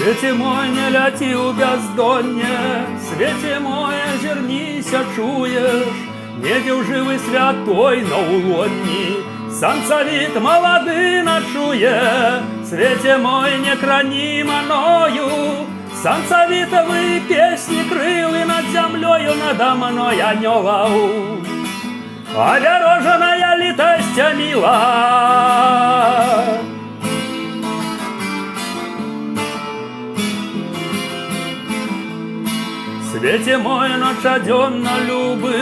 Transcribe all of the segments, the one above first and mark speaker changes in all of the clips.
Speaker 1: Свете мой, не ляти у бездонне, свете мой, озернися, чуєш, неде в живий святой на улотні, санцавіт молодий ночує, свете мой, не крани мною, санцавітові пісні крили над землею, надо мной анёлов. Огороженная литостя мила, свете мой ночаденно любы,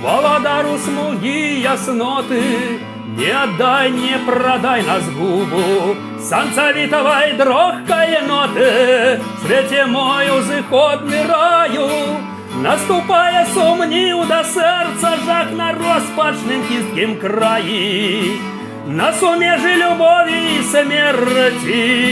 Speaker 1: володару смуги ясноты, не отдай, не продай нас губу, санцавитовой дрогкой ноты, свете мой узыходный раю, наступая сумнів до серця жах на розпачним кістким краї, на сумежі любові і смерті.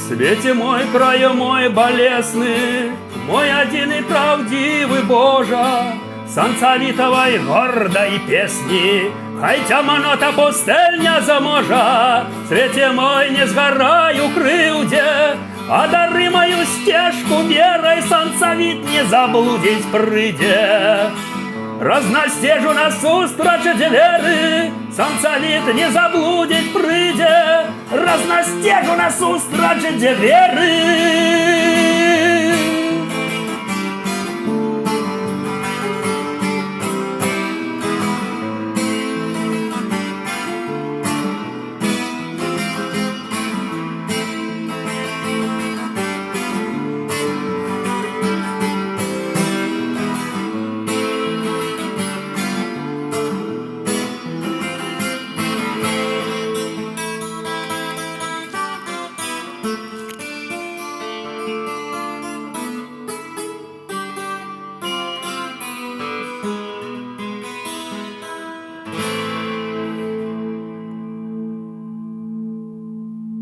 Speaker 1: Свете мой, краю мой болесный, мой один и правдивый Божа, санцавітовой гордой песни, хай тяманота пустельня заможа, свете мой, не сгорай у крылде, одари мою стежку верой, санцавит не заблудить прыде. Разностежу насустрач двери, санцавит не заблудить прыде, разностежу насустрач двери.